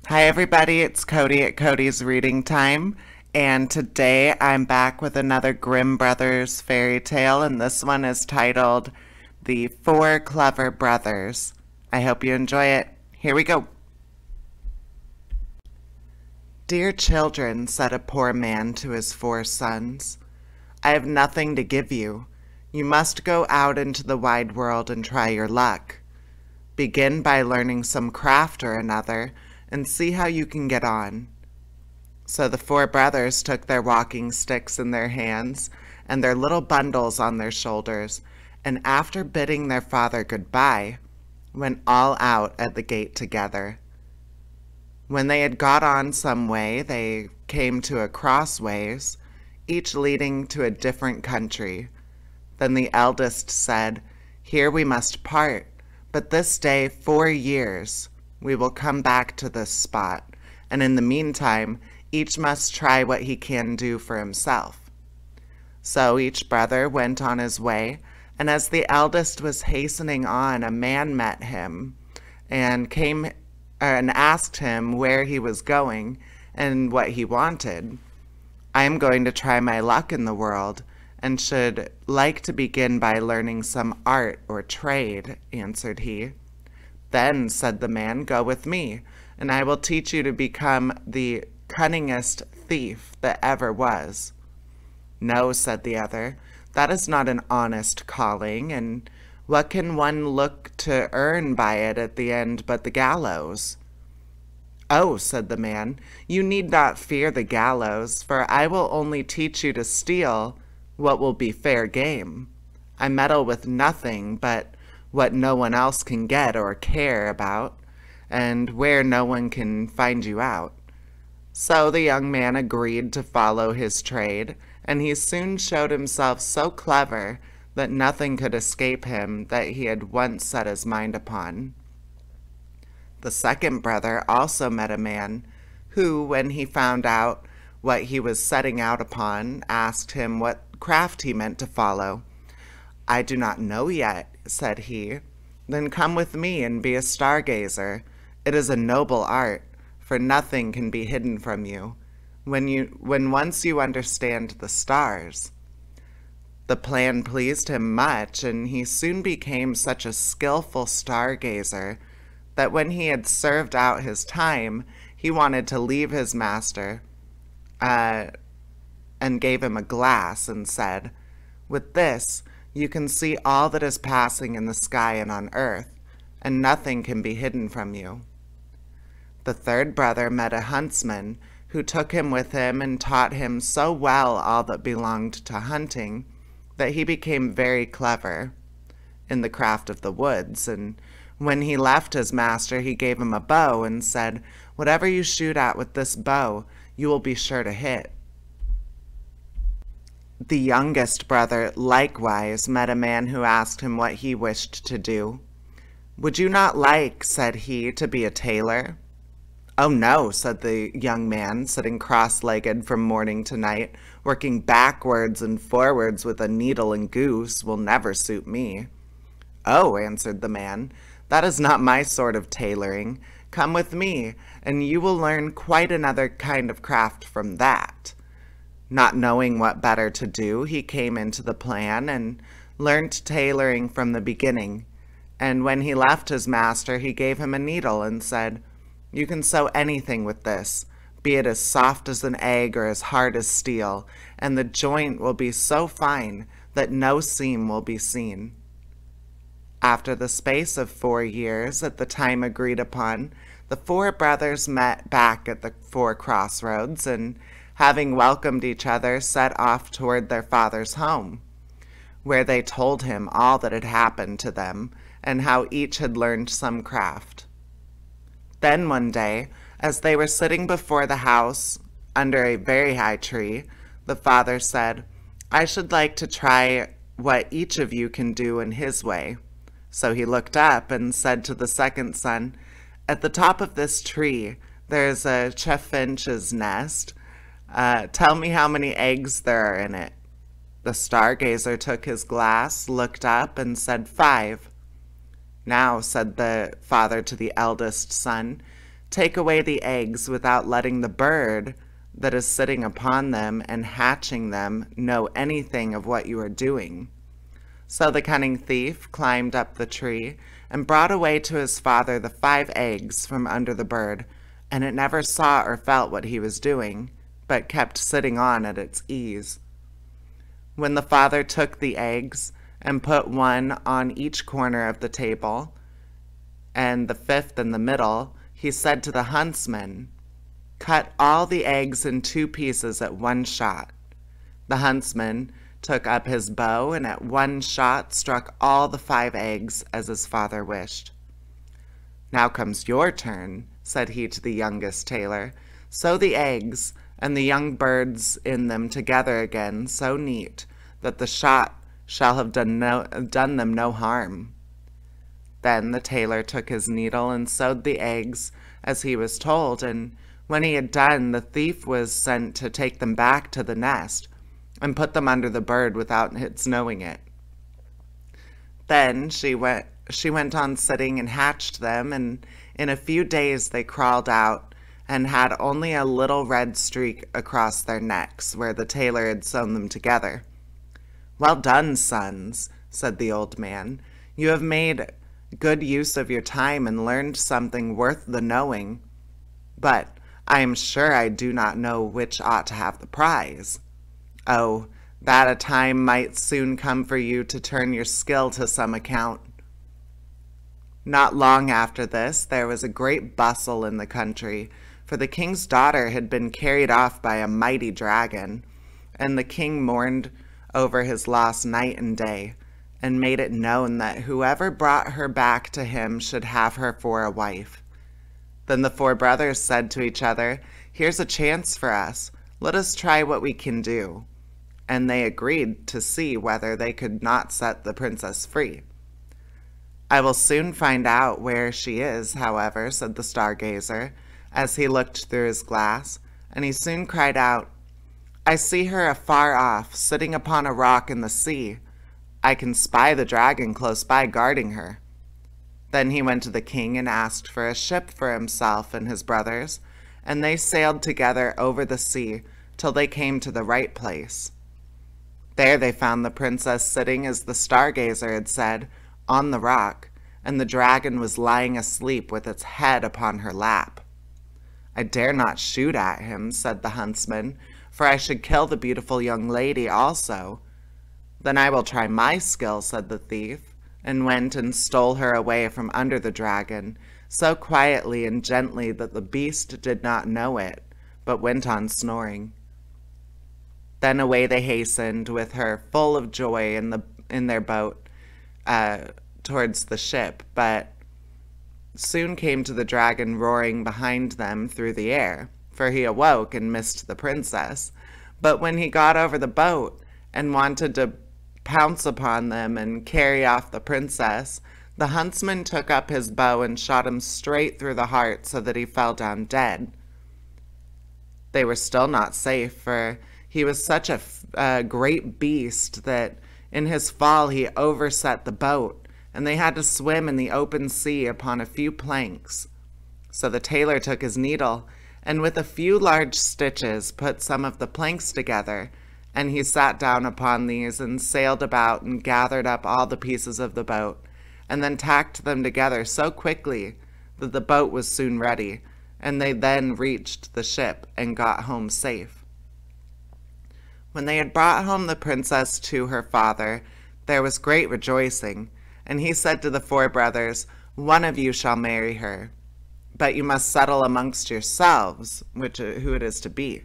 Hi everybody, it's Cody at Cody's Reading Time, and today I'm back with another Grimm Brothers fairy tale, and this one is titled The Four Clever Brothers. I hope you enjoy it. Here we go. Dear children, said a poor man to his 4 sons, I have nothing to give you. You must go out into the wide world and try your luck. Begin by learning some craft or another, and see how you can get on. So the 4 brothers took their walking sticks in their hands and their little bundles on their shoulders, and after bidding their father goodbye, went all out at the gate together. When they had got on some way, they came to a crossways, each leading to a different country. Then the eldest said, Here we must part, but this day 4 years we will come back to this spot, and in the meantime, each must try what he can do for himself. So each brother went on his way, and as the eldest was hastening on, a man met him and came and asked him where he was going and what he wanted. I am going to try my luck in the world, and should like to begin by learning some art or trade, answered he. Then, said the man, go with me, and I will teach you to become the cunningest thief that ever was. No, said the other, that is not an honest calling, and what can one look to earn by it at the end but the gallows? Oh, said the man, you need not fear the gallows, for I will only teach you to steal what will be fair game. I meddle with nothing but what no one else can get or care about, and where no one can find you out. So the young man agreed to follow his trade, and he soon showed himself so clever that nothing could escape him that he had once set his mind upon. The second brother also met a man, who, when he found out what he was setting out upon, asked him what craft he meant to follow. I do not know yet, said he. Then come with me and be a stargazer. It is a noble art, for nothing can be hidden from you, when once you understand the stars. The plan pleased him much, and he soon became such a skillful stargazer that when he had served out his time, he wanted to leave his master, and gave him a glass and said, With this, you can see all that is passing in the sky and on earth, and nothing can be hidden from you. The third brother met a huntsman, who took him with him and taught him so well all that belonged to hunting, that he became very clever in the craft of the woods, and when he left his master, he gave him a bow and said, Whatever you shoot at with this bow, you will be sure to hit. The youngest brother likewise met a man who asked him what he wished to do. Would you not like, said he, to be a tailor? Oh no, said the young man, sitting cross-legged from morning to night, working backwards and forwards with a needle and goose will never suit me. Oh, answered the man, that is not my sort of tailoring. Come with me, and you will learn quite another kind of craft from that. Not knowing what better to do, he came into the plan and learnt tailoring from the beginning. And when he left his master, he gave him a needle and said, You can sew anything with this, be it as soft as an egg or as hard as steel, and the joint will be so fine that no seam will be seen. After the space of 4 years, at the time agreed upon, the 4 brothers met back at the 4 crossroads, and having welcomed each other, set off toward their father's home, where they told him all that had happened to them, and how each had learned some craft. Then one day, as they were sitting before the house under a very high tree, the father said, I should like to try what each of you can do in his way. So he looked up and said to the second son, At the top of this tree there is a chaffinch's nest. Tell me how many eggs there are in it. The stargazer took his glass, looked up, and said 5. Now, said the father to the eldest son, Take away the eggs without letting the bird that is sitting upon them and hatching them know anything of what you are doing." So the cunning thief climbed up the tree and brought away to his father the 5 eggs from under the bird, and it never saw or felt what he was doing, but kept sitting on at its ease. When the father took the eggs and put one on each corner of the table, and the 5th in the middle, he said to the huntsman, "Cut all the eggs in 2 pieces at one shot." The huntsman took up his bow and at one shot struck all the 5 eggs as his father wished. "Now comes your turn," said he to the youngest tailor. "Sew the eggs and the young birds in them together again so neat that the shot shall have done them no harm." Then the tailor took his needle and sewed the eggs as he was told, and when he had done, the thief was sent to take them back to the nest and put them under the bird without its knowing it. Then she went on sitting and hatched them, and in a few days they crawled out and had only a little red streak across their necks where the tailor had sewn them together. "Well done, sons," said the old man. "You have made good use of your time and learned something worth the knowing. But I am sure I do not know which ought to have the prize. Oh, that a time might soon come for you to turn your skill to some account." Not long after this, there was a great bustle in the country, for the king's daughter had been carried off by a mighty dragon, and the king mourned over his loss night and day, and made it known that whoever brought her back to him should have her for a wife. Then the 4 brothers said to each other, "Here's a chance for us. Let us try what we can do." And they agreed to see whether they could not set the princess free. "I will soon find out where she is, however," said the stargazer, as he looked through his glass, and he soon cried out, "I see her afar off, sitting upon a rock in the sea. I can spy the dragon close by guarding her." Then he went to the king and asked for a ship for himself and his brothers, and they sailed together over the sea till they came to the right place. There they found the princess sitting as the stargazer had said, on the rock, and the dragon was lying asleep with its head upon her lap. "I dare not shoot at him," said the huntsman, "for I should kill the beautiful young lady also." "Then I will try my skill," said the thief, and went and stole her away from under the dragon, so quietly and gently that the beast did not know it, but went on snoring. Then away they hastened with her full of joy in their boat towards the ship, but soon came to the dragon roaring behind them through the air, for he awoke and missed the princess. But when he got over the boat and wanted to pounce upon them and carry off the princess, the huntsman took up his bow and shot him straight through the heart so that he fell down dead. They were still not safe, for he was such a great beast that in his fall he overset the boat, and they had to swim in the open sea upon a few planks. So the tailor took his needle, and with a few large stitches put some of the planks together, and he sat down upon these and sailed about and gathered up all the pieces of the boat, and then tacked them together so quickly that the boat was soon ready, and they then reached the ship and got home safe. When they had brought home the princess to her father, there was great rejoicing, and he said to the 4 brothers, "One of you shall marry her, but you must settle amongst yourselves who it is to be."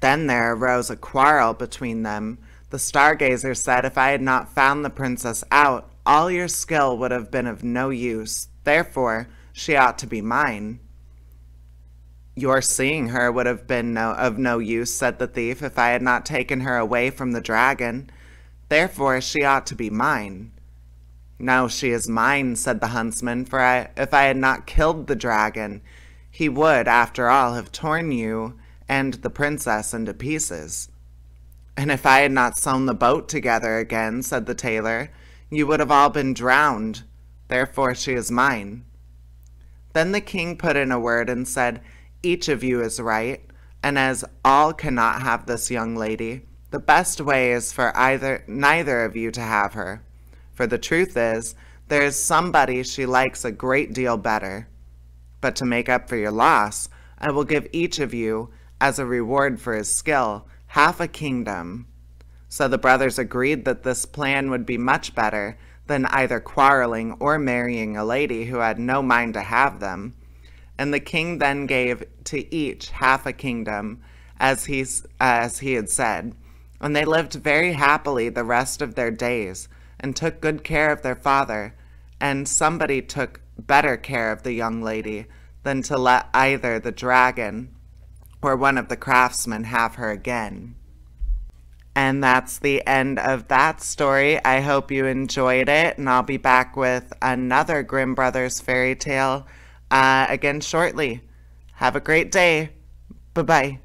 Then there arose a quarrel between them. The stargazer said, "If I had not found the princess out, all your skill would have been of no use. Therefore, she ought to be mine." "Your seeing her would have been of no use," said the thief, "if I had not taken her away from the dragon. Therefore, she ought to be mine." "No, she is mine," said the huntsman, "for if I had not killed the dragon, he would, after all, have torn you and the princess into pieces." "And if I had not sewn the boat together again," said the tailor, "you would have all been drowned. Therefore she is mine." Then the king put in a word and said, "Each of you is right, and as all cannot have this young lady, the best way is for neither of you to have her. For the truth is, there is somebody she likes a great deal better. But to make up for your loss, I will give each of you, as a reward for his skill, half a kingdom." So the brothers agreed that this plan would be much better than either quarreling or marrying a lady who had no mind to have them. And the king then gave to each half a kingdom, as he had said. And they lived very happily the rest of their days, and took good care of their father. And somebody took better care of the young lady than to let either the dragon or one of the craftsmen have her again. And that's the end of that story. I hope you enjoyed it, and I'll be back with another Grimm Brothers fairy tale again shortly. Have a great day. Bye-bye.